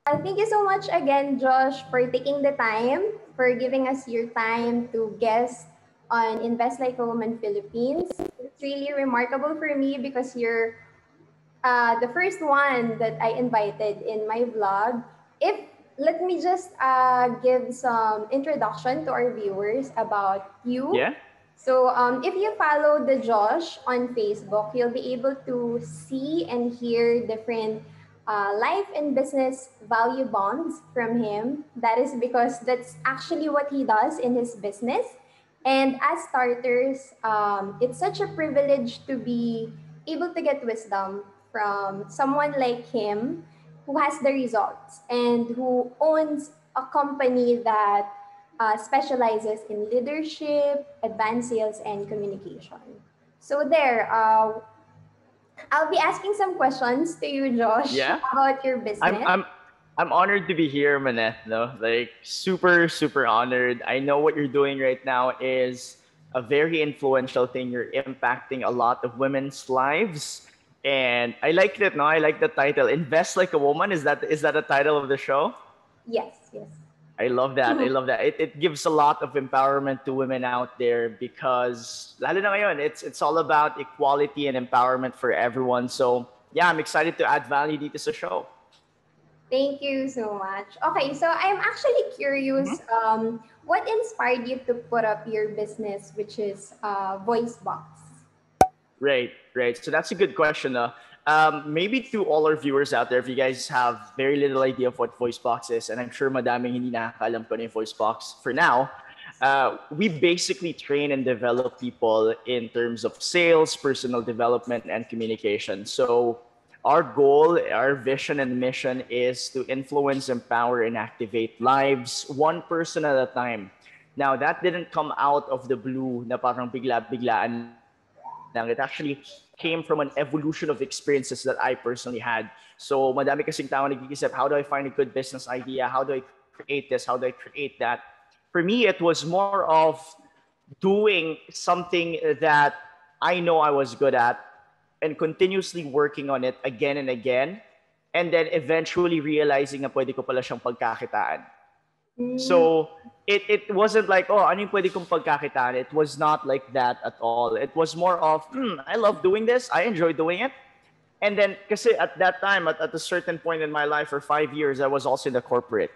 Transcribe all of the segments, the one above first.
Thank you so much again, Josh, for taking the time, for giving us your time to guest on Invest Like a Woman Philippines. It's really remarkable for me because you're the first one that I invited in my vlog. If Let me just give some introduction to our viewers about you. Yeah. So if you follow the Josh on Facebook, you'll be able to see and hear different life and business value bonds from him. That is because that's actually what he does in his business. And as starters, it's such a privilege to be able to get wisdom from someone like him who has the results and who owns a company that specializes in leadership, advanced sales, and communication. So there, I'll be asking some questions to you, Josh, Yeah. about your I'm business. I'm I'm honored to be here, Maneth. No, like super honored. I know what you're doing right now is a very influential thing. You're impacting a lot of women's lives, and I like it. No, I like the title. Invest like a woman. Is that a title of the show? Yes, yes. I love that. I love that. It gives a lot of empowerment to women out there because lalo na ngayon, it's all about equality and empowerment for everyone. So yeah, I'm excited to add value dito sa show. Thank you so much. Okay, so I'm actually curious, what inspired you to put up your business, which is Voicebox? Right, right. So that's a good question. Maybe to all our viewers out there, if you guys have very little idea of what VoiceBox is, and I'm sure madaming hindi nakakaalam ko na yung VoiceBox for now, we basically train and develop people in terms of sales, personal development, and communication. So our goal, our vision and mission is to influence, empower, and activate lives one person at a time. Now, that didn't come out of the blue na parang bigla-biglaan lang. It actually came from an evolution of experiences that I personally had. So, madami kasing tao nag-iisip, how do I find a good business idea? How do I create this? How do I create that? For me, it was more of doing something that I know I was good at and continuously working on it again and again, and then eventually realizing na pwede ko pala siyang pagkakitaan. Mm, So it wasn't like, oh, ano yung pwede kong pagkakitaan? It was not like that at all. It was more of, I love doing this. I enjoy doing it. And then, kasi at that time, at a certain point in my life, for 5 years, I was also in the corporate.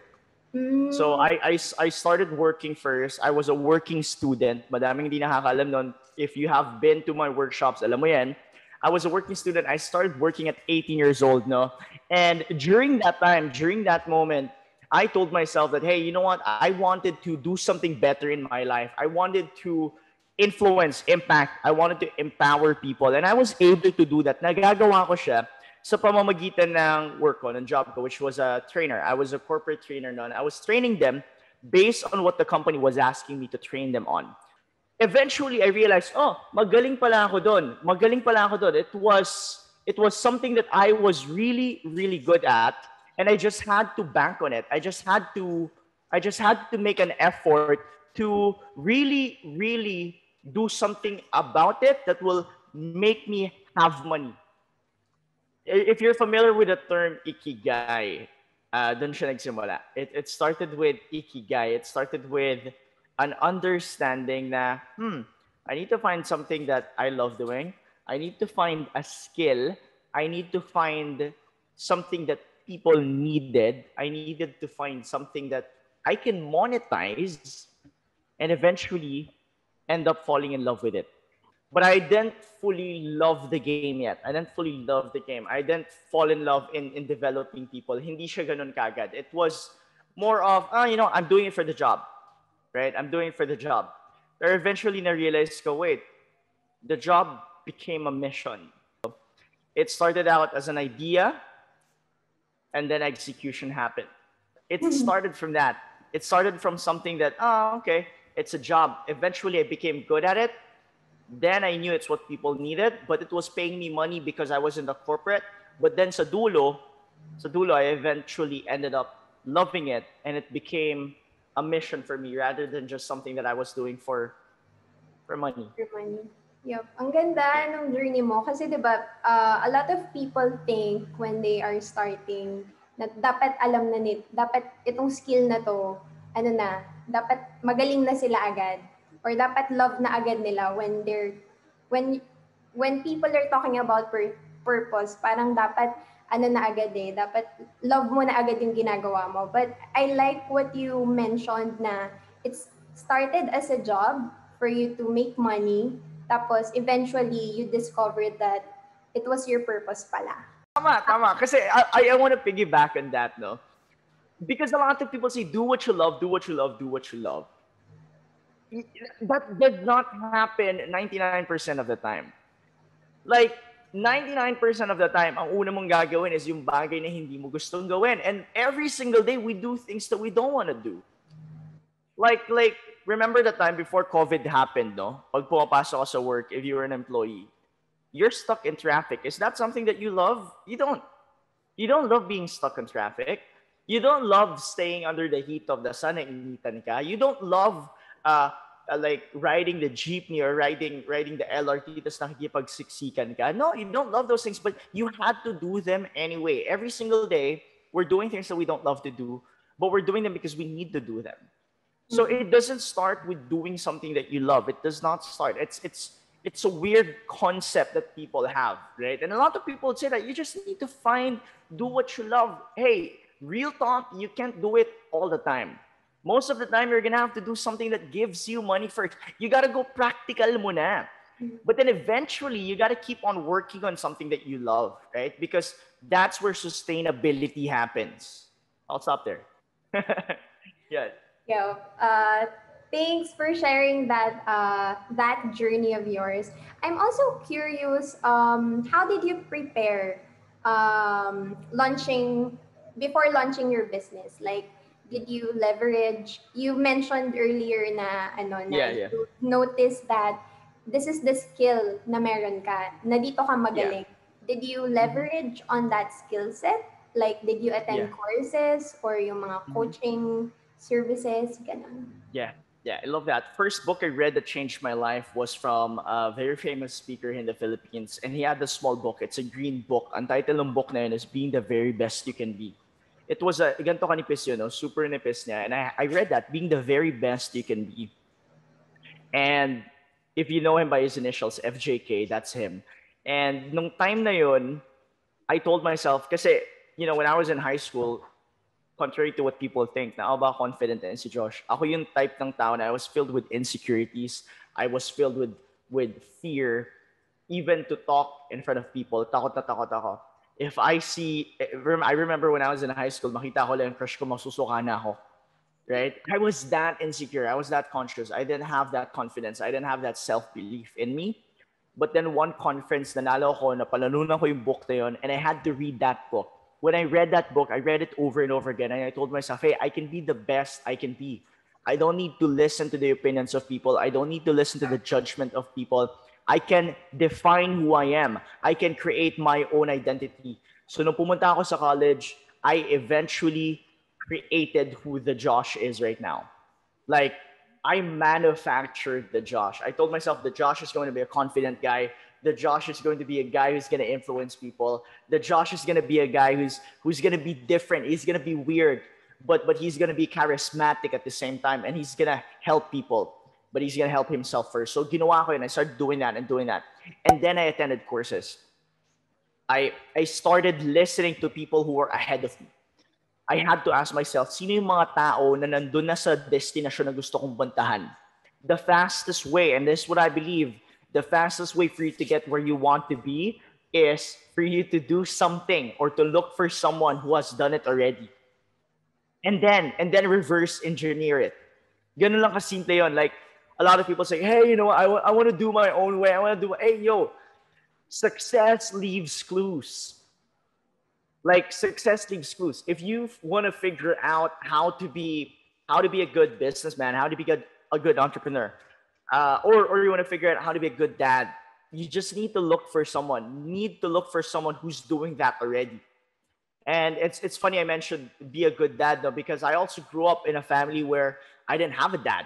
So mm, I started working first. I was a working student. Madaming hindi nakakalam nun. If you have been to my workshops, alam mo yan. I was a working student. I started working at 18 years old, no? And during that time, during that moment, I told myself that, hey, you know what? I wanted to do something better in my life. I wanted to influence, impact. I wanted to empower people. And I was able to do that. Nagagawa ko siya sa pamamagitan ng work ko, ng job ko, which was a trainer. I was a corporate trainer noon. I was training them based on what the company was asking me to train them on. Eventually, I realized, oh, magaling pala ako doon. Magaling pala ako doon. It was something that I was really good at, and I just had to bank on it. I just had to make an effort to really do something about it that will make me have money. If you're familiar with the term ikigai, doon siya nagsimula. It started with ikigai. It started with an understanding na, I need to find something that I love doing. I need to find a skill. I need to find something that people needed. I needed to find something that I can monetize and eventually end up falling in love with it. But I didn't fully love the game yet. I didn't fully love the game. I didn't fall in love in developing people. Hindi siya ganun kagad. It was more of, I'm doing it for the job, right? I'm doing it for the job. But eventually na-realize ko, wait, the job became a mission. It started out as an idea, and then execution happened. It started from that. It started from something that, okay, it's a job. Eventually, I became good at it. Then I knew it's what people needed, but it was paying me money because I was in the corporate. But then sa dulo, I eventually ended up loving it, and it became a mission for me rather than just something that I was doing for money. your money. Yep. Ang ganda ng journey mo. Kasi 'di ba, a lot of people think when they are starting na dapat alam na dapat itong skill na to, ano na, dapat magaling na sila agad or dapat love na agad nila when when people are talking about purpose, parang dapat ano na agad dapat love mo na agad yung ginagawa mo. But I like what you mentioned na it's started as a job for you to make money, tapos eventually you discovered that it was your purpose pala. Tama, tama. Kasi I want to piggyback on that, no? Because a lot of people say, do what you love, do what you love, do what you love. That does not happen 99% of the time. Like, 99% of the time, ang una mong gagawin is yung bagay na hindi mo gustong gawin. And every single day, we do things that we don't want to do. Like, remember the time before COVID happened, no? Pag pumapasok ka sa work, if you were an employee, you're stuck in traffic. Is that something that you love? You don't. You don't love being stuck in traffic. You don't love staying under the heat of the sun na initan ka. You don't love like riding the jeepney or riding the LRT tapos nakikipagsiksikan ka. No, you don't love those things, but you had to do them anyway. Every single day, we're doing things that we don't love to do, but we're doing them because we need to do them. So it doesn't start with doing something that you love. It does not start. It's a weird concept that people have, right? And a lot of people would say that you just need to do what you love. Hey, real talk, you can't do it all the time. Most of the time, you're gonna have to do something that gives you money first. You gotta go practical muna. But then eventually, you gotta keep on working on something that you love, right? Because that's where sustainability happens. I'll stop there. Yeah. Yeah. Thanks for sharing that journey of yours. I'm also curious. How did you prepare launching before launching your business? Like, did you leverage? You mentioned earlier na ano na Yeah, yeah. you noticed that this is the skill na meron ka. Na dito ka Yeah. magaling. Did you leverage on that skill set? Like, did you Yeah. attend courses or yung mga coaching services, ganun? Yeah. Yeah, I love that. First book I read that changed my life was from a very famous speaker in the Philippines. And he had this small book. It's a green book. Ang title ng book na yun is Being the Very Best You Can Be. It was ganito kanipis yun, no? Super nipis niya. And I read that, being the very best you can be. And if you know him by his initials, FJK, that's him. And nung time na yun, I told myself, kasi, you know, when I was in high school, contrary to what people think, na ako ba confident na si Josh? Ako yung type ng tao na I was filled with insecurities. I was filled with fear, even to talk in front of people. Takot na takot ako. If I remember when I was in high school, makita ko lang yung crush ko, masusuka na ako. Right? I was that insecure. I was that conscious. I didn't have that confidence. I didn't have that self-belief in me. But then one conference, nanalo ko, napalanunan ko yung book na yun, and I had to read that book. When I read that book, I read it over and over again, and I told myself, hey, I can be the best I can be. I don't need to listen to the opinions of people. I don't need to listen to the judgment of people. I can define who I am. I can create my own identity. So nung pumunta ako sa college, I eventually created who the Josh is right now. Like, I manufactured the Josh. I told myself the Josh is going to be a confident guy. The Josh is going to be a guy who's going to influence people. The Josh is going to be a guy who's going to be different. He's going to be weird, but he's going to be charismatic at the same time, and he's going to help people. But he's going to help himself first. So ginawa ko yun. I started doing that and doing that. And then I attended courses. I started listening to people who were ahead of me. I had to ask myself, sino yung mga tao na nandun na sa destinasyon na gusto kong bantahan? The fastest way, and this is what I believe, the fastest way for you to get where you want to be is for you to do something or to look for someone who has done it already. And then reverse engineer it. Ganun lang kasimple yun. Like, a lot of people say, hey, you know, I want to do my own way. Hey, yo, success leaves clues. Like, success leaves clues. If you want to figure out how to be a good businessman, how to be a good entrepreneur, or you want to figure out how to be a good dad, you just need to look for someone. You need to look for someone who's doing that already. And it's funny I mentioned be a good dad though, because I also grew up in a family where I didn't have a dad.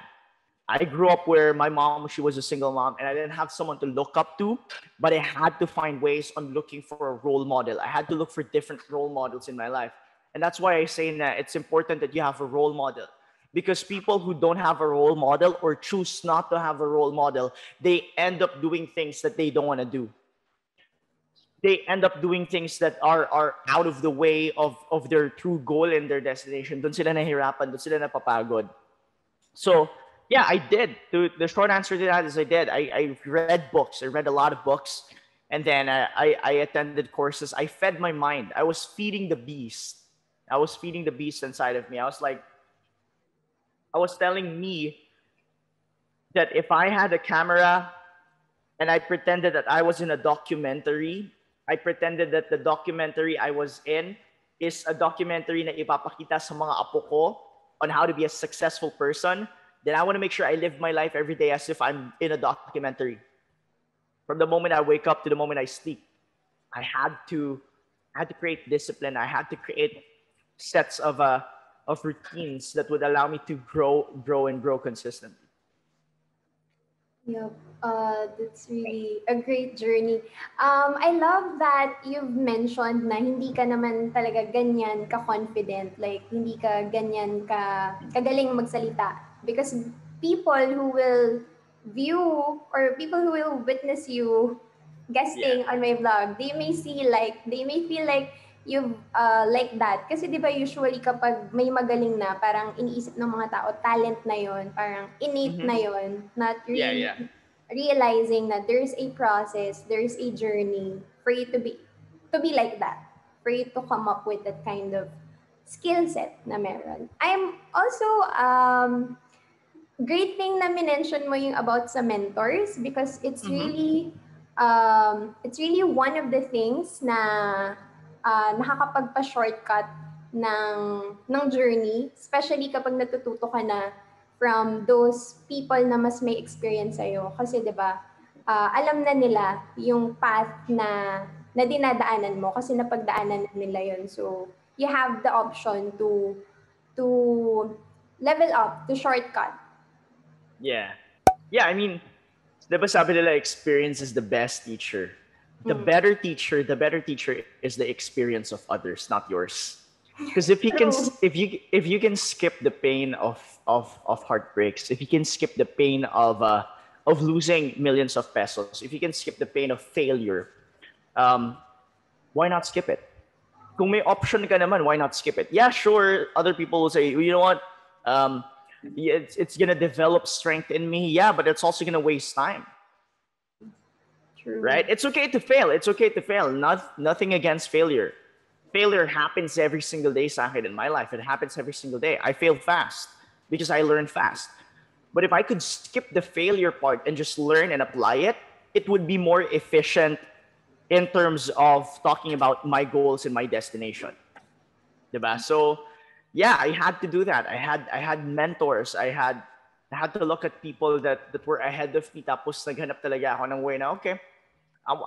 I grew up where my mom, she was a single mom, and I didn't have someone to look up to, but I had to find ways on looking for a role model. I had to look for different role models in my life. And that's why I say that it's important that you have a role model. Because people who don't have a role model or choose not to have a role model, they end up doing things that they don't want to do. They end up doing things that are out of the way of their true goal and their destination. Doon sila nahihirapan, doon sila napapagod. So, yeah, I did. The short answer to that is I did. I read books. I read a lot of books. And then I attended courses. I fed my mind. I was feeding the beast. I was feeding the beast inside of me. I was telling me that if I had a camera and I pretended that I was in a documentary, I pretended that the documentary I was in is a documentary na ipapakita sa mga apo ko on how to be a successful person, then I want to make sure I live my life every day as if I'm in a documentary. From the moment I wake up to the moment I sleep, I had to create discipline. I had to create sets of routines that would allow me to grow consistently. Yep. That's really a great journey. I love that you've mentioned na hindi ka naman talaga ganyan ka-confident, like hindi ka ganyan kagaling magsalita. Because people who will view or people who will witness you Yeah. guesting on my vlog, they may feel like you like that. Kasi 'di ba usually kapag may magaling na, parang iniisip ng mga tao talent na 'yon, parang innate Mm-hmm. na 'yon, not Yeah, really yeah. realizing that there's a process, there's a journey for you to be like that, for you to come up with that kind of skill set na meron. I'm also great thing na minention mo yung about sa mentors because Mm-hmm. it's really one of the things na nakakapagpa-shortcut ng journey, especially kapag natututo ka na from those people na mas may experience sa'yo. Kasi 'di ba, alam na nila yung path na dinadaanan mo kasi napagdaanan na nila yon. So, you have the option to level up, to shortcut. Yeah. Yeah, I mean, diba sabi nila experience is the best teacher. Mm. The better teacher is the experience of others, not yours. Because True. if you can skip the pain of heartbreaks, if you can skip the pain of losing millions of pesos, if you can skip the pain of failure, um, why not skip it? Kung may option ka naman, why not skip it? Yeah, sure. Other people will say, you know what? Um, yeah, it's gonna develop strength in me. Yeah, but it's also gonna waste time, True. right? It's okay to fail. It's okay to fail. Nothing against failure. Failure happens every single day sa akin in my life. It happens every single day. I fail fast because I learn fast. But if I could skip the failure part and just learn and apply it, it would be more efficient in terms of talking about my goals and my destination. Diba? So yeah, I had to do that. I had mentors. I had to look at people that were ahead of me. Tapos naghanap talaga ako ng way na, okay,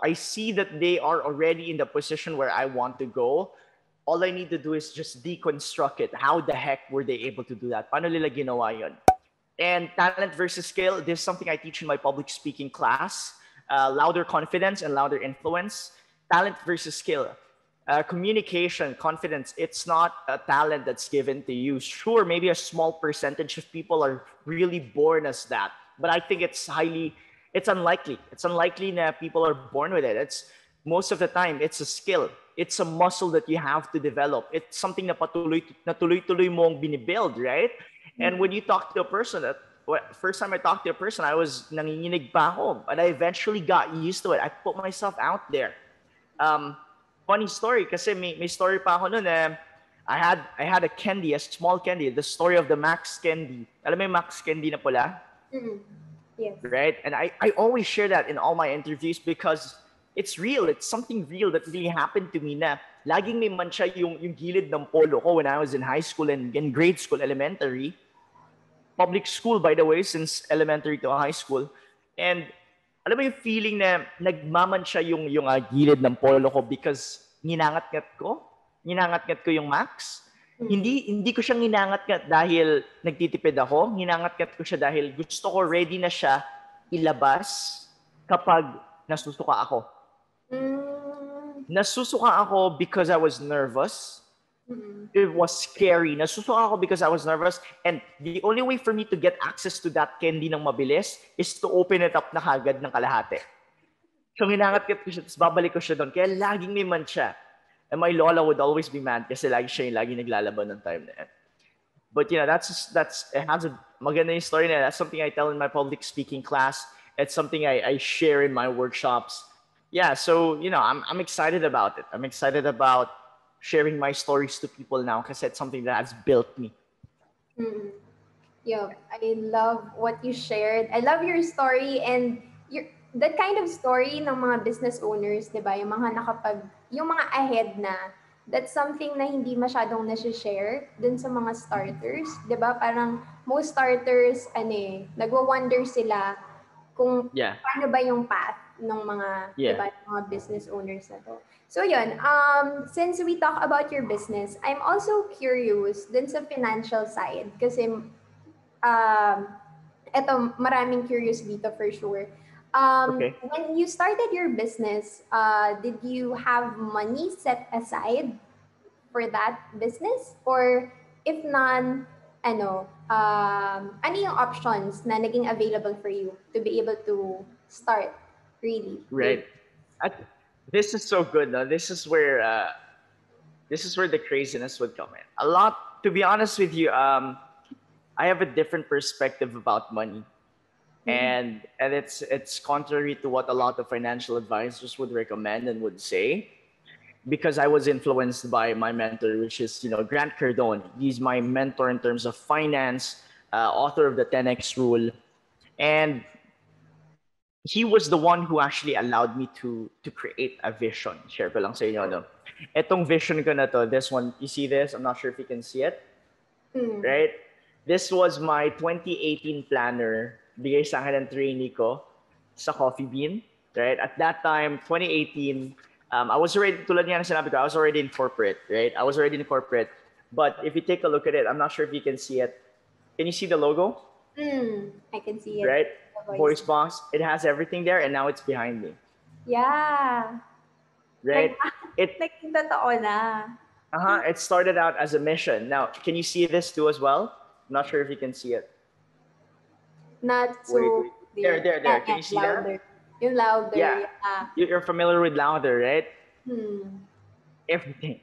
I see that they are already in the position where I want to go. All I need to do is just deconstruct it. How the heck were they able to do that? Paano nila ginawa yun? And talent versus skill, this is something I teach in my public speaking class. Louder confidence and louder influence. Talent versus skill. Communication, confidence, it's not a talent that's given to you. Sure, maybe a small percentage of people are really born as that. But I think it's unlikely. It's unlikely that people are born with it. It's most of the time, it's a skill. It's a muscle that you have to develop. It's something na tuloy-tuloy mong binibuild, right? And when you talk to a person, first time I talked to a person, I was nanginginig pa ako. But I eventually got used to it. I put myself out there. Funny story, kasi may story pa ako noon. I had a candy, a small candy, the story of the Max candy. Alam mo yung Max candy na pula? Mm. Yes. Right? And I always share that in all my interviews because it's real. It's something real that really happened to me na laging may mancha yung gilid ng polo ko when I was in high school and in grade school, elementary. Public school, by the way, since elementary to high school. And alam mo yung feeling na nagmamansya yung gilid ng polo ko because ninangat-ngat ko yung Max. Hindi ko siya ginangat-ngat dahil nagtitipid ako. Ginangat-ngat ko siya dahil gusto ko ready na siya ilabas kapag nasusuka ako. Nasusuka ako because I was nervous. It was scary. Nasusuka ako because I was nervous. And the only way for me to get access to that candy ng mabilis is to open it up na kagad ng kalahati. So hinangat ko siya, tapos babalik ko siya doon. Kaya laging may mancha. And my lola would always be mad kasi lagi siya yung lagi naglalaban ng time na yan. But that's it has a maganda yung story na. That's something I tell in my public speaking class. It's something I share in my workshops. Yeah, so I'm excited about it. I'm excited about sharing my stories to people now because it's something that has built me. Yeah, I love what you shared. I love your story and that kind of story ng mga business owners, 'di ba? Yung mga ahead na, that's something na hindi masyadong nasi-share dun sa mga starters, 'di ba? Parang most starters nagwo-wonder sila kung paano ba yung path ng mga, 'di ba, mga business owners na to. So yun, since we talk about your business, I'm also curious dun sa financial side kasi eto, maraming curious dito for sure. When you started your business, did you have money set aside for that business? Or if none, ano yung options na naging available for you to be able to start really? Right. This is so good. No? This is where the craziness would come in. A lot, to be honest with you, I have a different perspective about money. And it's contrary to what a lot of financial advisors would recommend and would say, because I was influenced by my mentor, which is Grant Cardone. He's my mentor in terms of finance, author of the 10x rule, and he was the one who actually allowed me to create a vision. Share ko lang sa inyo, no? Etong vision ko na to, this one, you see this? I'm not sure if you can see it. Right? This was my 2018 planner. Bigay sa akin ng trainee ko sa Coffee Bean. Right? At that time, 2018, I was already, tulad niya na sinabi ko, I was already in corporate. Right? I was already in corporate. But if you take a look at it, I'm not sure if you can see it. Can you see the logo? I can see it. Right? Voicebox. It has everything there, and now it's behind me. Yeah. Right? Naging totoo na. It started out as a mission. Now, can you see this too as well? I'm not sure if you can see it. Not so. Wait. There. Can you see louder. that? Yung louder. Yeah. You're familiar with louder, right? Everything.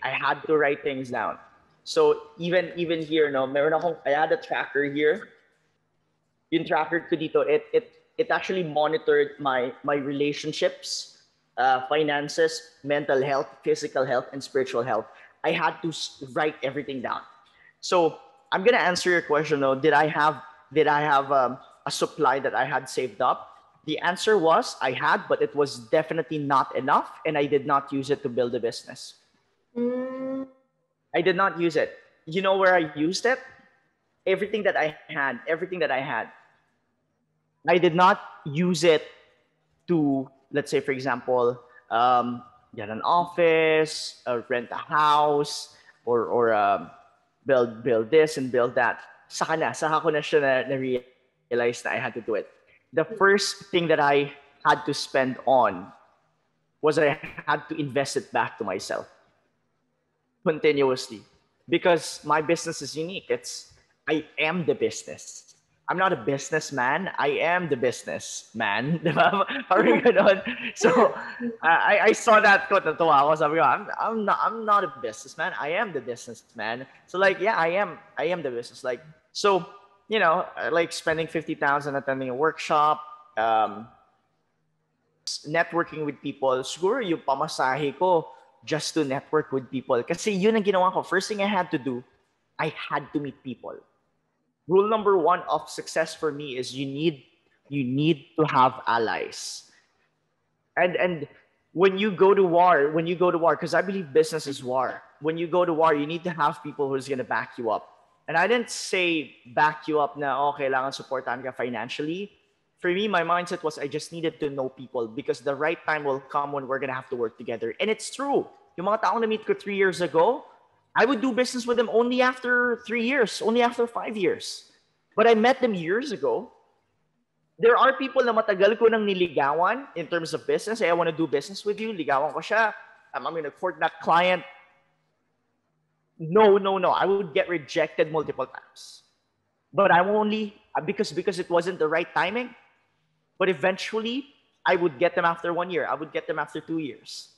I had to write things down. So even here, no, I had a tracker here. Yung tracker ko dito, it actually monitored my relationships, finances, mental health, physical health, and spiritual health. I had to write everything down. So I'm gonna answer your question though. Did I have a supply that I had saved up? The answer was I had, but it was definitely not enough, and I did not use it to build a business. I did not use it. You know where I used it? Everything that I had. I did not use it to, let's say, for example, get an office, or rent a house, or build this and build that. Saka ko na siya na-realize na I had to do it. The first thing that I had to spend on was I had to invest it back to myself continuously, because my business is unique. I am the business. I'm not a businessman. I am the businessman. Parang ganon. So I saw that quote, natuwa ako. Sabi ko, I'm not a businessman. I am the businessman. So like, yeah, I am the business. Like, so, like spending 50,000 attending a workshop, networking with people. Siguro yung pamasahe ko just to network with people. Kasi yun ang ginawa ko. First thing I had to do, I had to meet people. Rule number 1 of success for me is you need to have allies. And when you go to war, because I believe business is war. When you go to war, you need to have people who's gonna back you up. And I didn't say back you up na, kailangan supportan ka financially. For me, my mindset was I just needed to know people, because the right time will come when we're gonna have to work together. And it's true. Yung mga taong na-meet ko 3 years ago, I would do business with them only after 3 years, only after 5 years. But I met them years ago. There are people na matagal ko nang niligawan in terms of business. I want to do business with you. Ligawan ko siya. I'm going to court that client. No, no, no. I would get rejected multiple times. But I only, because it wasn't the right timing. But eventually, I would get them after 1 year. I would get them after 2 years.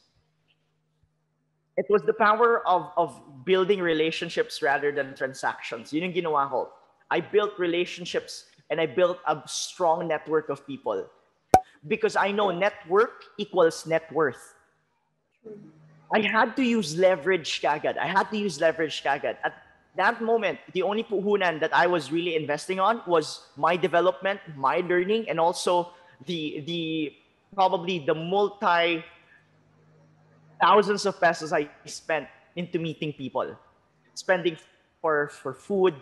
It was the power of building relationships rather than transactions. Yun yung ginawa ko. I built relationships and I built a strong network of people. Because I know network equals net worth. I had to use leverage kagad. At that moment, the only puhunan that I was really investing on was my development, my learning, and also the probably the multi thousands of pesos I spent into meeting people, spending for food,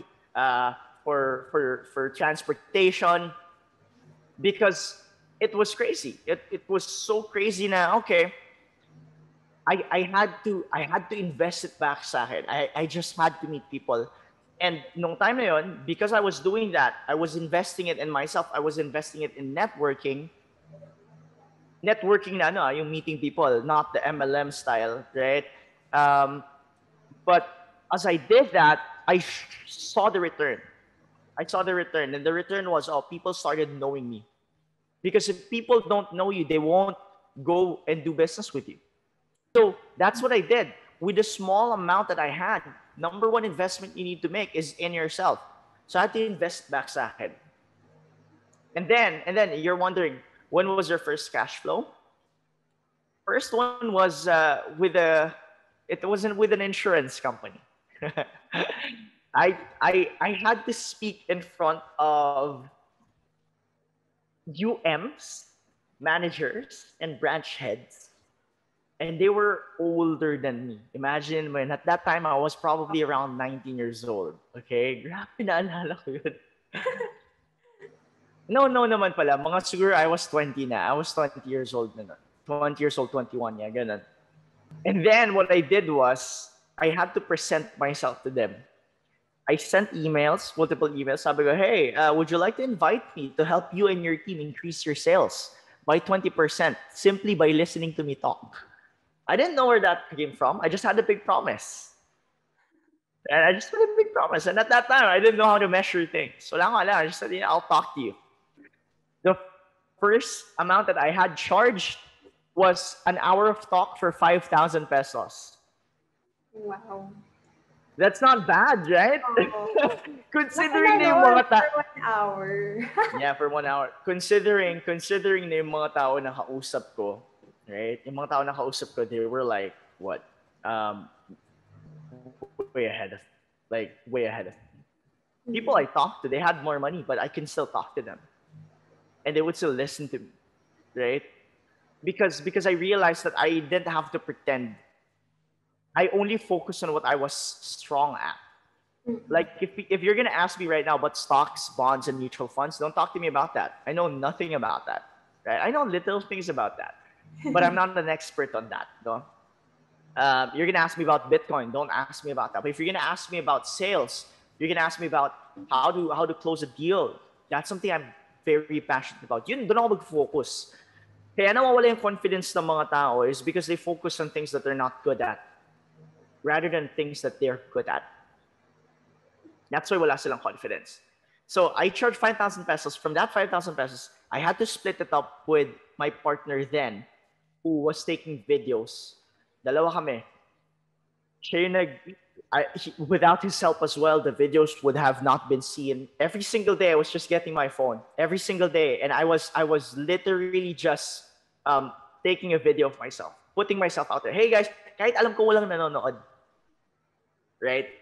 for transportation, because it was crazy. It was so crazy now. Okay, I had to invest it back sa akin. I just had to meet people. And nung time na yun, because I was doing that, I was investing it in myself. I was investing it in networking. Networking na yung meeting people, not the MLM style, right? But as I did that, I saw the return. And the return was, people started knowing me. Because if people don't know you, they won't go and do business with you. So that's what I did. With the small amount that I had, number one investment you need to make is in yourself. So I had to invest back sa akin. And then you're wondering, when was your first cash flow? First one was it wasn't with an insurance company. I had to speak in front of UMs, managers, and branch heads. And they were older than me. Imagine, when at that time, I was probably around 19 years old. Okay? Grabe, naalala ko yun. No naman pala. Mga siguro I was 20 na. I was 20 years old na. 20 years old, 21. Yeah, ganun. And then what I did was, I had to present myself to them. I sent emails, multiple emails. Sabi ko, hey, would you like to invite me to help you and your team increase your sales by 20% simply by listening to me talk? I didn't know where that came from. I just had a big promise. And I just had a big promise. And at that time, I didn't know how to measure things. So I just said, I'll talk to you. The first amount that I had charged was an hour of talk for 5,000 pesos. Wow. That's not bad, right? Oh. Considering na yung mga for 1 hour. Yeah, for 1 hour. Considering na yung mga tao na kausap ko, right? Yung mga tao na kausap ko, they were like, what? Way ahead of me. People I talked to, they had more money, but I can still talk to them. And they would still listen to me, right? Because I realized that I didn't have to pretend. I only focused on what I was strong at. Like, if you're gonna ask me right now about stocks, bonds, and mutual funds, don't talk to me about that. I know nothing about that. Right? I know little things about that, but I'm not an expert on that. No? You're gonna ask me about Bitcoin. Don't ask me about that. But if you're gonna ask me about sales, you're gonna ask me about how to close a deal. That's something I'm very passionate about. Yun, doon ako mag-focus. Kaya nawawala yung confidence ng mga tao is because they focus on things that they're not good at rather than things that they're good at. That's why wala silang confidence. So I charged 5,000 pesos. From that 5,000 pesos, I had to split it up with my partner then, who was taking videos. Dalawa kami. Without his help as well, the videos would have not been seen. Every single day, I was just getting my phone. Every single day. And I was literally just taking a video of myself, putting myself out there. Hey guys, kahit alam ko walang nanonood. Right?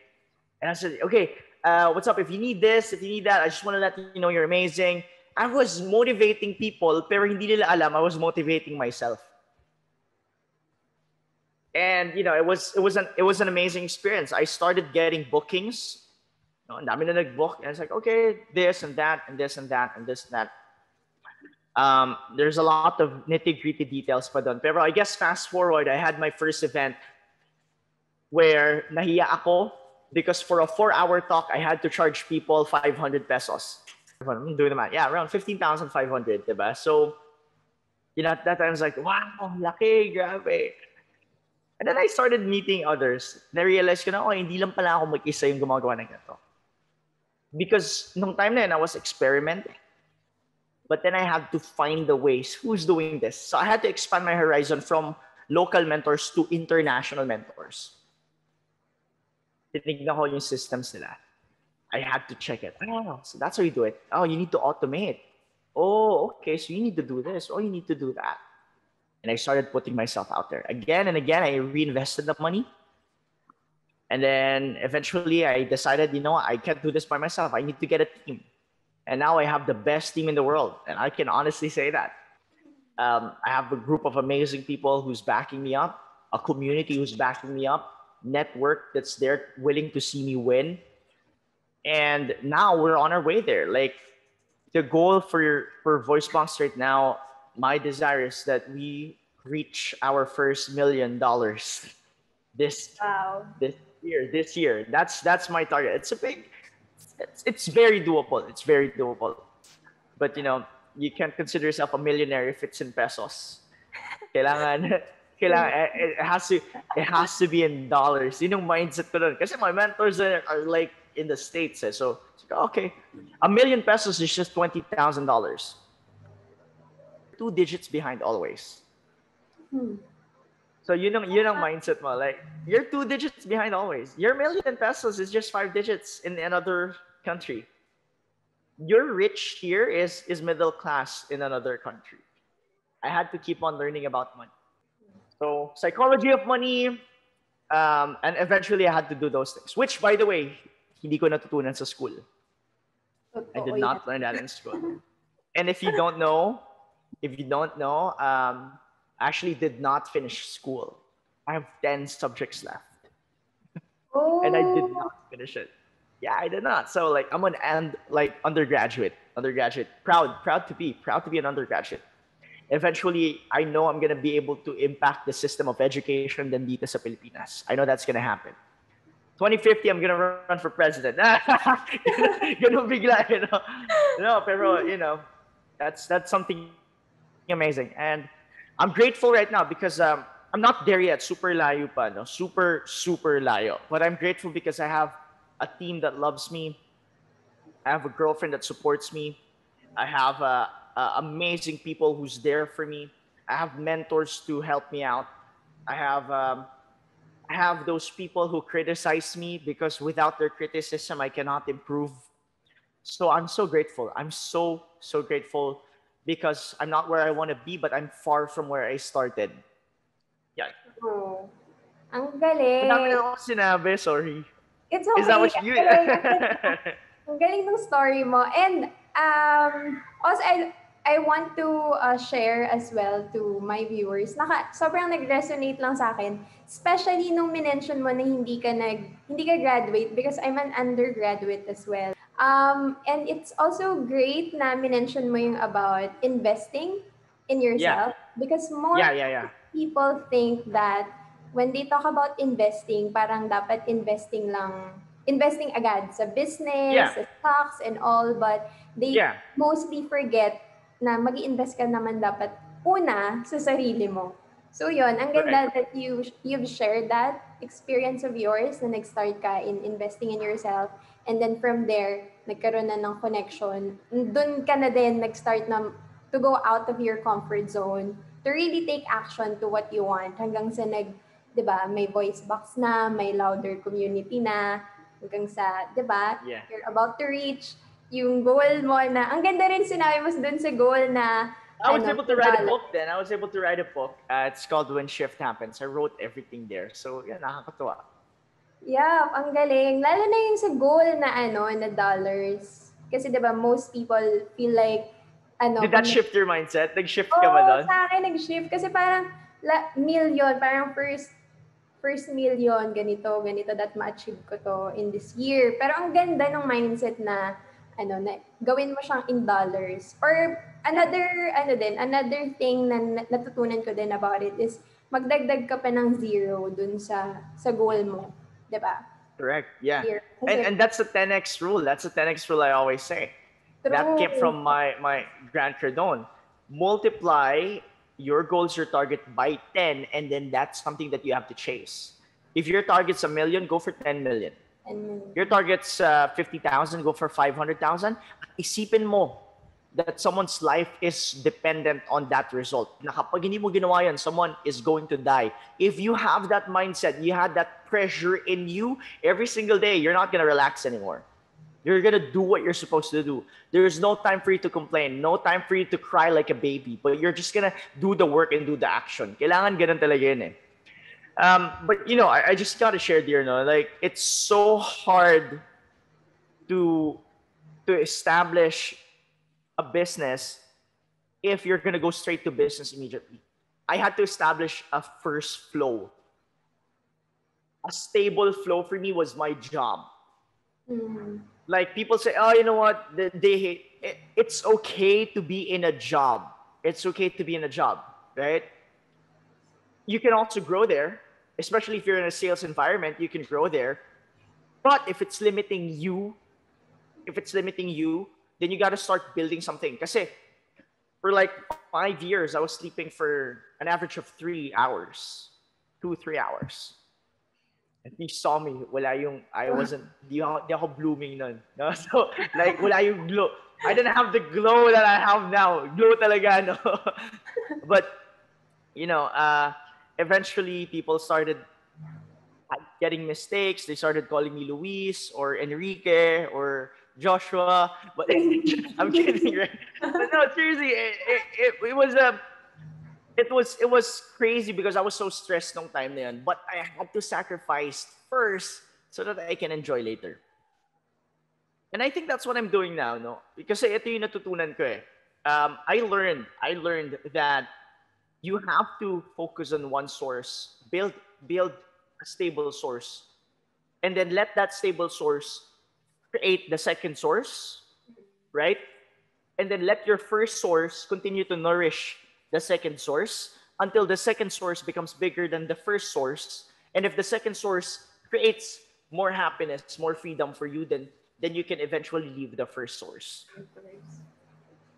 And I said, okay, what's up? If you need this, if you need that, I just want to let you know you're amazing. I was motivating people, pero hindi nila alam, I was motivating myself. And it was an amazing experience. I started getting bookings. Ang dami na nag-book. And it's like, okay, this and that and this and that and this and that. There's a lot of nitty-gritty details pa doon. Pero I guess fast forward, I had my first event where nahiya ako because for a 4-hour talk, I had to charge people 500 pesos. I'm doing the math. Yeah, around 15,500, diba? So, at that time, I was like, wow, laki, grabe. And then I started meeting others. Na-realize ko na, oh, hindi lang pala ako mag-isa yung gumagawa ng ganito. Because nung time na yun, I was experimenting. But then I had to find the ways who's doing this. So I had to expand my horizon from local mentors to international mentors. Tinignan ko yung systems nila. I had to check it. Oh, so that's how you do it. Oh, you need to automate. Oh, okay, so you need to do this. Oh, you need to do that. And I started putting myself out there. Again and again, I reinvested the money. And then eventually I decided, you know, I can't do this by myself. I need to get a team. And now I have the best team in the world. And I can honestly say that. I have a group of amazing people who's backing me up, a community who's backing me up, network that's there willing to see me win. And now we're on our way there. Like the goal for Voicebox right now, my desire is that we reach our first $1 million this Wow. this year. That's my target. It's a big, it's very doable. It's very doable. But you know, you can't consider yourself a millionaire if it's in pesos. Kailangan, it has to be in dollars. Yun yung mindset ko dun. Kasi my mentors are like in the States. So it's like, okay, $1,000,000 is just $20,000. 2 digits behind always. So yun ang mindset mo. Like, you're 2 digits behind always. Your $1,000,000 is just 5 digits in another country. Your rich here is middle class in another country. I had to keep on learning about money. So psychology of money, and eventually I had to do those things. Which, by the way, hindi ko natutunan sa school. I did not learn that in school. And if you don't know, I actually did not finish school. I have 10 subjects left. Oh. And I did not finish it. Yeah, I did not. So like I'm an undergraduate. Proud to be an undergraduate. Eventually, I know I'm gonna be able to impact the system of education din dito sa Pilipinas. I know that's gonna happen. 2050, I'm gonna run for president. Ganun bigla, you know. No, pero you know, that's something amazing, and I'm grateful right now because I'm not there yet. Super layo pa, no? Super layo. But I'm grateful because I have a team that loves me. I have a girlfriend that supports me. I have amazing people who's there for me. I have mentors to help me out. I have those people who criticize me because without their criticism, I cannot improve. So I'm so grateful. I'm so grateful because I'm not where I want to be, but I'm far from where I started. Yeah. Oh. Ang Madami na galing. ako sinabi, sorry. It's okay. Is that what you... Ang galing ng story mo. And also, I want to share as well to my viewers. Sobrang nag-resonate lang sa akin. Especially nung minention mo na hindi ka graduate because I'm an undergraduate as well. And it's also great na minention mo yung about investing in yourself because more people think that when they talk about investing, parang dapat investing agad sa business, sa stocks and all, but they mostly forget na mag-i-invest ka naman dapat una sa sarili mo. So yun, ang ganda that you've shared that experience of yours na nag-start ka in investing in yourself, and then from there, nagkaroon na ng connection. Doon ka na din nag-start na to go out of your comfort zone, to really take action to what you want, hanggang sa diba, may Voicebox na, may Louder Community na, hanggang sa, diba, you're about to reach yung goal mo na, ang ganda rin sinabi mo dun sa goal na, I was able to write a book then. I was able to write a book. It's called When Shift Happens. I wrote everything there. So, yeah, nakakatuwa. Yeah, ang galing. Lalo na yung sa goal na dollars. Kasi diba, most people feel like, did that shift your mindset? Nag-shift ka ba doon? Sa akin nag-shift. Kasi parang, million, parang first million, ganito, that ma-achieve ko to in this year. Pero ang ganda ng mindset na, na gawin mo siyang in dollars. Or another thing na natutunan ko din about it is magdagdag ka pa ng zero dun sa goal mo. Diba? Correct, yeah. And that's the 10x rule. That's the 10x rule I always say. True. That came from my Grant Cardone. Multiply your goal is your target by 10, and then that's something that you have to chase. If your target's a million, go for 10 million. Your target's 50,000, go for 500,000. Isipin mo that someone's life is dependent on that result. Na kapag hindi mo ginawa yan, someone is going to die. If you have that mindset, you had that pressure in you every single day, you're not going to relax anymore. You're going to do what you're supposed to do. There's no time for you to complain, no time for you to cry like a baby, but you're just going to do the work and do the action. Kailangan ganun talaga yun eh. But you know, I just got to share here, no, like it's so hard to establish a business if you're going to go straight to business immediately. I had to establish a first flow. A stable flow for me was my job. Like people say, oh, you know what? It's okay to be in a job. It's okay to be in a job, right? You can also grow there, especially if you're in a sales environment, you can grow there. But if it's limiting you, then you got to start building something. Kasi for like 5 years, I was sleeping for an average of 3 hours, 2-3 hours. And you saw me, I wasn't, di ako blooming nun. No? So, like, wala yung glow. I didn't have the glow that I have now. Glow talaga, no? But, you know, eventually people started getting mistakes. They started calling me Luis or Enrique or Joshua. But I'm kidding, right? But no, seriously, it was crazy because I was so stressed nung time na yun. But I had to sacrifice first so that I can enjoy later. And I think that's what I'm doing now, no? Because ito yung natutunan ko eh. I learned that you have to focus on one source, build a stable source, and then let that stable source create the second source, right? And then let your first source continue to nourish the second source until the second source becomes bigger than the first source. And if the second source creates more happiness, more freedom for you, then you can eventually leave the first source.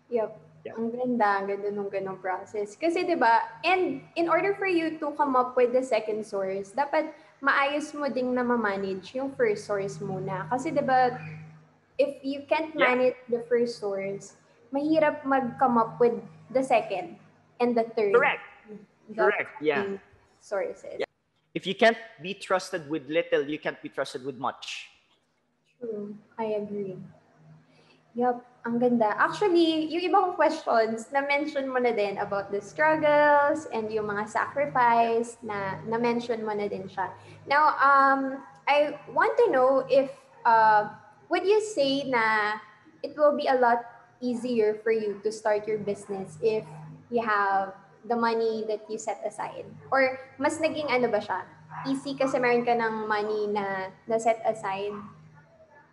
Yep. Yeah. Ang ganda nung ganong process. Kasi 'di ba, and in order for you to come up with the second source, dapat maayos mo ding na ma-manage yung first source muna. Kasi 'di ba, if you can't manage the first source, mahirap mag-come up with the second and the third. Correct. Yeah. Sources. Yeah. If you can't be trusted with little, you can't be trusted with much. True. I agree. Yup, ang ganda. Actually, yung ibang questions, na-mention mo na din about the struggles and yung mga sacrifice na-mention mo na din siya. Now, I want to know if, would you say na it will be a lot easier for you to start your business if you have the money that you set aside? Or mas naging ano ba siya? Easy kasi meron ka ng money na set aside.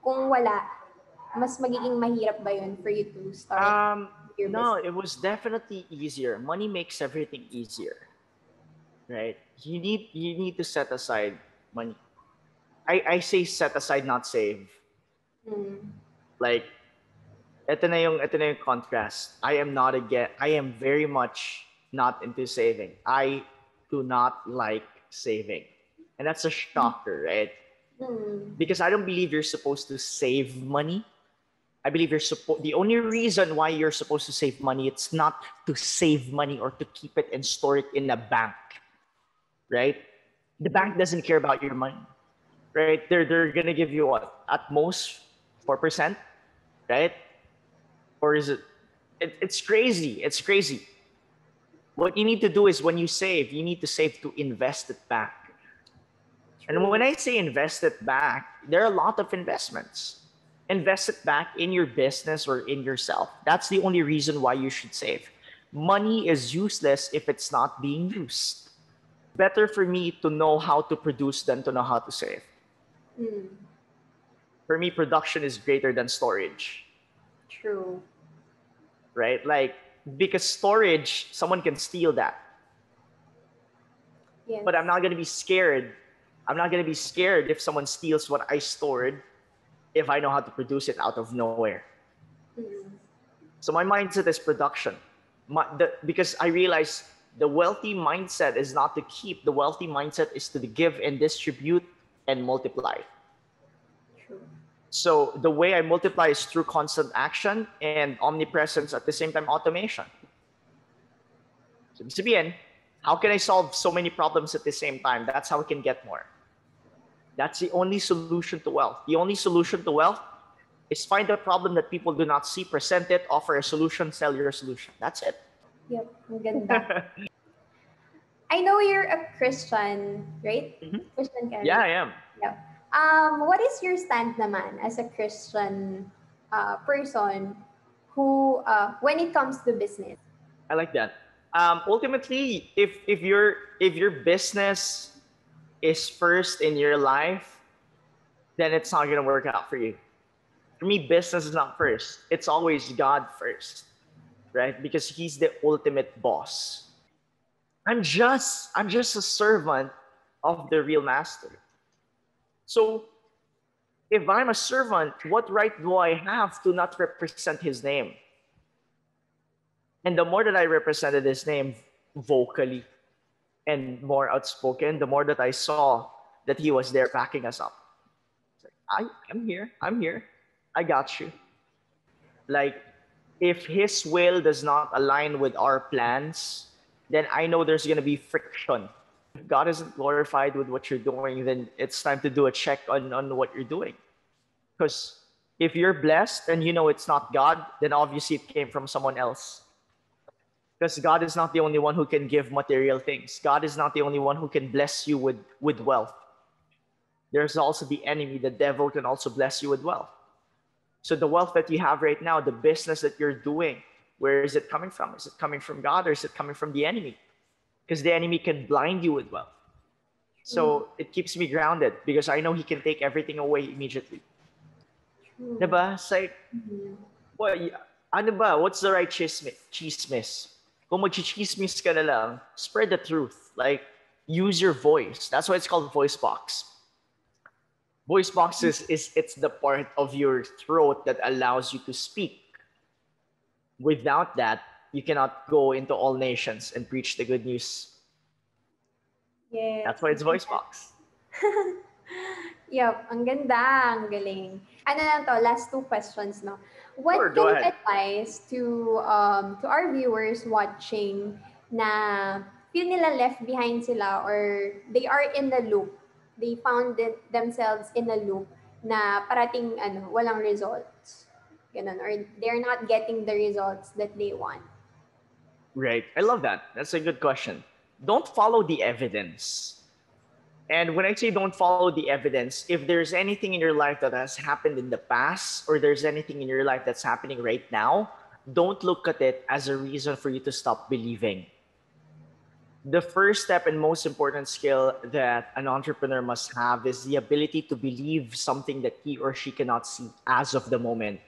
Kung wala, mas magiging mahirap ba yun for you to start your business? No, it was definitely easier. Money makes everything easier, right? You need to set aside money. I say set aside, not save. Like, ito na yung contrast. I am very much not into saving. I do not like saving. And that's a shocker, right? Because I don't believe you're supposed to save money. I believe the only reason why you're supposed to save money, it's not to save money or to keep it and store it in a bank, right? The bank doesn't care about your money, right? They're gonna give you what? At most 4%, right? Or is it? It's crazy. It's crazy. What you need to do is when you save, you need to save to invest it back. And when I say invest it back, there are a lot of investments. Invest it back in your business or in yourself. That's the only reason why you should save. Money is useless if it's not being used. Better for me to know how to produce than to know how to save. For me, production is greater than storage. True. Right? Like, because storage, someone can steal that. Yes. But I'm not going to be scared. I'm not going to be scared if someone steals what I stored if I know how to produce it out of nowhere. So my mindset is production. Because I realize The wealthy mindset is not to keep. The wealthy mindset is to give and distribute and multiply. True. So the way I multiply is through constant action and omnipresence, at the same time automation. So ibig sabihin, how can I solve so many problems at the same time? That's how I can get more. That's the only solution to wealth. The only solution to wealth is find a problem that people do not see, present it, offer a solution, sell your solution. That's it. Yep, ang ganda. I know you're a Christian, right? Christian ka, Yeah, right? I am. Yeah. What is your stand naman as a Christian person who, when it comes to business? I like that. Ultimately, if your business is first in your life, then it's not gonna work out for you. For me, business is not first. It's always God first, right? Because He's the ultimate boss. I'm just a servant of the real master. So if I'm a servant, what right do I have to not represent His name? And the more that I represented His name vocally and more outspoken, the more that I saw that He was there backing us up. I'm here. I'm here. I got you. Like, if His will does not align with our plans, then I know there's going to be friction. If God isn't glorified with what you're doing, then it's time to do a check on what you're doing. Because if you're blessed and you know it's not God, then obviously it came from someone else. Because God is not the only one who can give material things. God is not the only one who can bless you with wealth. There's also the enemy. The devil can also bless you with wealth. So the wealth that you have right now, the business that you're doing, where is it coming from? Is it coming from God or is it coming from the enemy? Because the enemy can blind you with wealth. True. So it keeps me grounded because I know he can take everything away immediately. True. Diba? It's like, what, ano ba? What's the right chismis? Kung mag-chismis ka na lang, spread the truth. Like, use your voice. That's why it's called voice box. Voice box is it's the part of your throat that allows you to speak. Without that, you cannot go into all nations and preach the good news. Yes. That's why it's voice box. Yup, ang ganda, ang galing. Ano lang to, last two questions, no? Sure, What go can you ahead. advise to our viewers watching na feel nila left behind sila or they are in the loop? They found themselves in a loop na parating walang results. Ganun, or they're not getting the results that they want. Right. I love that. That's a good question. Don't follow the evidence. And when I say don't follow the evidence, if there's anything in your life that has happened in the past or there's anything in your life that's happening right now, don't look at it as a reason for you to stop believing. The first step and most important skill that an entrepreneur must have is the ability to believe something that he or she cannot see as of the moment.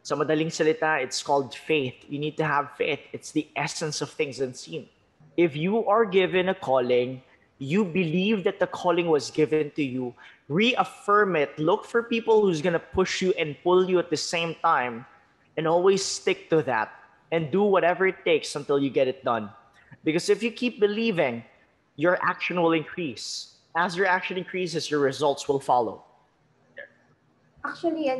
Sa madaling salita, it's called faith. You need to have faith. It's the essence of things unseen. If you are given a calling, you believe that the calling was given to you, reaffirm it. Look for people who's going to push you and pull you at the same time, and always stick to that and do whatever it takes until you get it done. Because if you keep believing, your action will increase. As your action increases, your results will follow. Actually,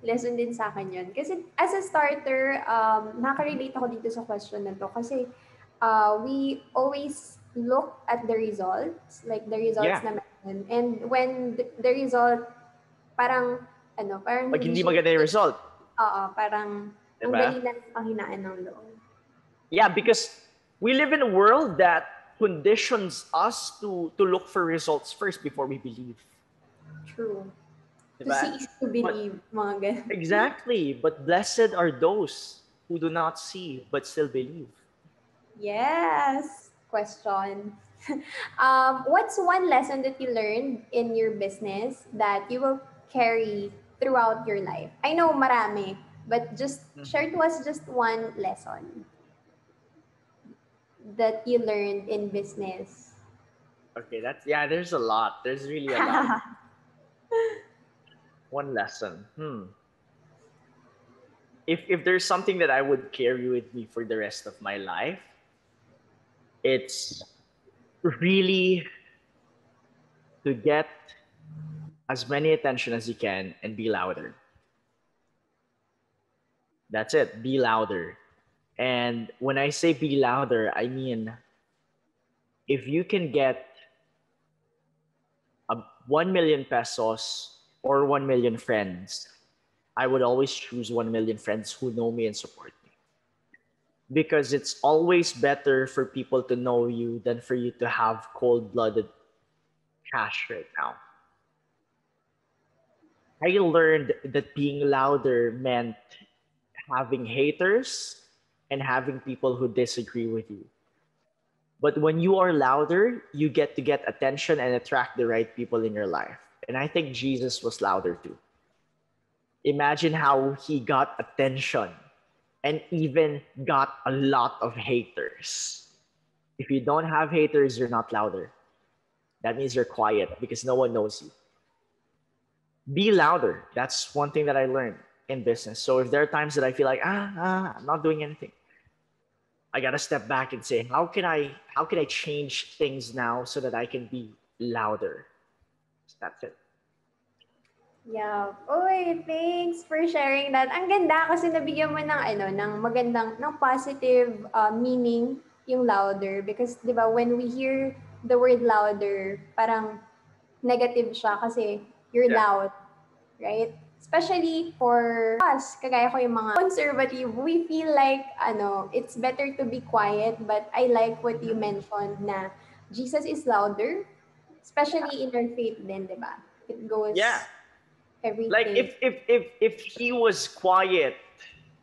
lesson din sa akin yun. Kasi as a starter, nakarelate ako dito sa question na to. Kasi we always look at the results, like the results Yeah. na meron. And when the result, parang Pag hindi hindi siya, maganda yung result. parang ang Diba? dali na ng panghinaan ng loob. Yeah, because we live in a world that conditions us to look for results first before we believe. True. To Diba? see is to But believe, mga ganun. exactly, but blessed are those who do not see but still believe. Yes. Question. What's one lesson that you learned in your business that you will carry throughout your life? I know marami, but just share to us just one lesson that you learned in business. Okay, that's yeah, there's a lot. There's really a lot. One lesson. If there's something that I would carry with me for the rest of my life, It's really to get as many attention as you can and be louder. That's it. Be louder. And when I say be louder, I mean if you can get 1 million pesos or 1 million friends, I would always choose 1 million friends who know me and support me. Because it's always better for people to know you than for you to have cold blooded cash right now. I learned that being louder meant having haters and having people who disagree with you. But when you are louder, you get to get attention and attract the right people in your life. And I think Jesus was louder too. Imagine how he got attention and even got a lot of haters. If you don't have haters, you're not louder. That means you're quiet because no one knows you. Be louder. That's one thing that I learned in business. So if there are times that I feel like I'm not doing anything, I gotta step back and say, how can I change things now so that I can be louder? So that's it. Yeah. Uy, thanks for sharing that. Ang ganda kasi nabigyan mo ng ng magandang ng positive meaning yung louder because 'di ba when we hear the word louder, parang negative siya kasi you're Yeah. loud, right? Especially for us, kagaya ko yung mga conservative, we feel like it's better to be quiet, but I like what you mentioned na Jesus is louder, especially in our faith din, 'di ba? It Yeah. goes Like everything. if he was quiet,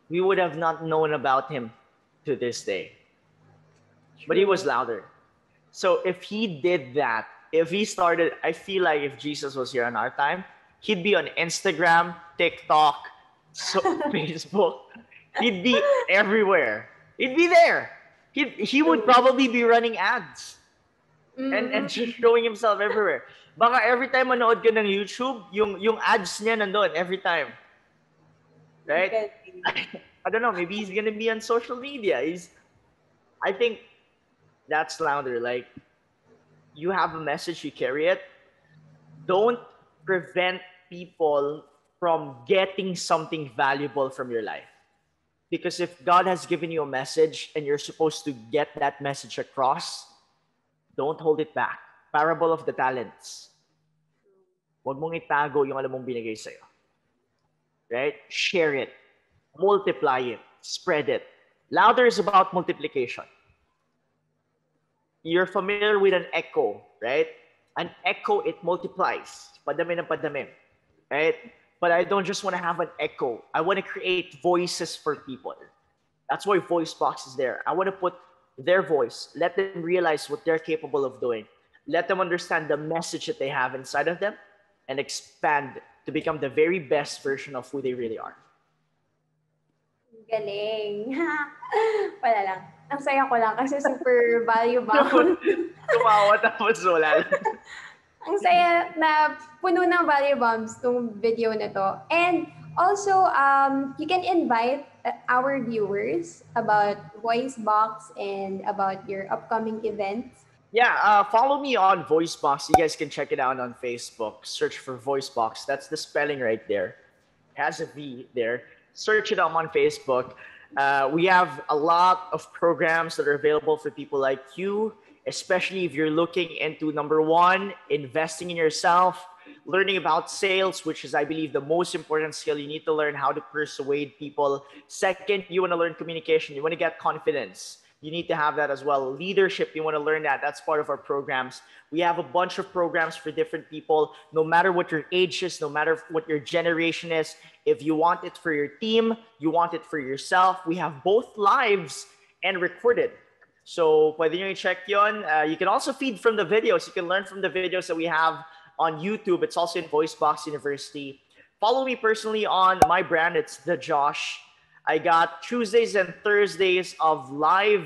we would have not known about him to this day. But he was True. louder. So if he did that, if he started, I feel like if Jesus was here on our time, he'd be on Instagram, TikTok, so Facebook. He'd be everywhere. He'd be there. He would True. probably be running ads and just Mm-hmm. showing himself everywhere. Baka every time manood ka ng YouTube, yung ads niya nandun every time, right? Galing. I don't know. Maybe he's gonna be on social media. I think that's louder. Like you have a message, you carry it. Don't prevent people from getting something valuable from your life. Because if God has given you a message and you're supposed to get that message across, don't hold it back. Parable of the talents. Huwag mong itago yung alam mong binigay sa'yo. Right? Share it. Multiply it. Spread it. Louder is about multiplication. You're familiar with an echo, right? An echo, it multiplies. Padami ng padami. Right? But I don't just want to have an echo. I want to create voices for people. That's why Voicebox is there. I want to put their voice, let them realize what they're capable of doing, let them understand the message that they have inside of them, and expand to become the very best version of who they really are. Galing. Wala lang. Ang saya ko lang kasi super value bound. Tumawa tapos wala lang. Ang saya na puno ng value bombs tong video na to. And also, you can invite our viewers about Voicebox and about your upcoming events. Yeah, follow me on Voicebox. You guys can check it out on Facebook. Search for Voicebox. That's the spelling right there. It has a V there. Search it up on Facebook. We have a lot of programs that are available for people like you, especially if you're looking into number one, investing in yourself, learning about sales, which is, I believe, the most important skill. You need to learn how to persuade people. Second, you want to learn communication. You want to get confidence. You need to have that as well. Leadership, you want to learn that. That's part of our programs. We have a bunch of programs for different people, no matter what your age is, no matter what your generation is. If you want it for your team, you want it for yourself, we have both lives and recorded. So pwede nyo i-check yun. You can also feed from the videos. You can learn from the videos that we have on YouTube. It's also in Voicebox University. Follow me personally on my brand. It's The Josh. I got Tuesdays and Thursdays of live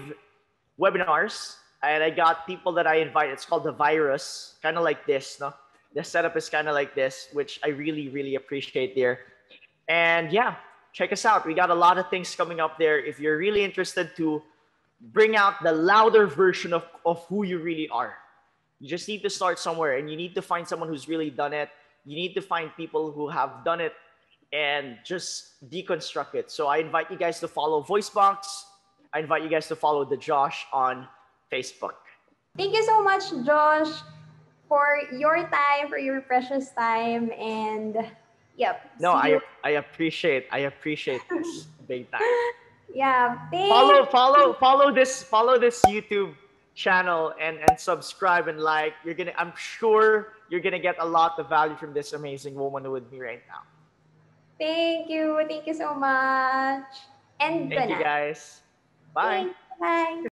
webinars. And I got people that I invite. It's called The Virus. Kind of like this, no? The setup is kind of like this, which I really, really appreciate there. And yeah, check us out. We got a lot of things coming up there. If you're really interested to bring out the louder version of who you really are. You just need to start somewhere, and you need to find someone who's really done it. You need to find people who have done it and just deconstruct it. So I invite you guys to follow Voicebox. I invite you guys to follow the Josh on Facebook. Thank you so much, Josh, for your time, for your precious time. And yep, No, see you. I appreciate this big time. Yeah, thank Follow this YouTube channel and subscribe and like. I'm sure you're gonna get a lot of value from this amazing woman with me right now. Thank you. Thank you so much. And Thank you good night. guys. Bye. Thanks. Bye.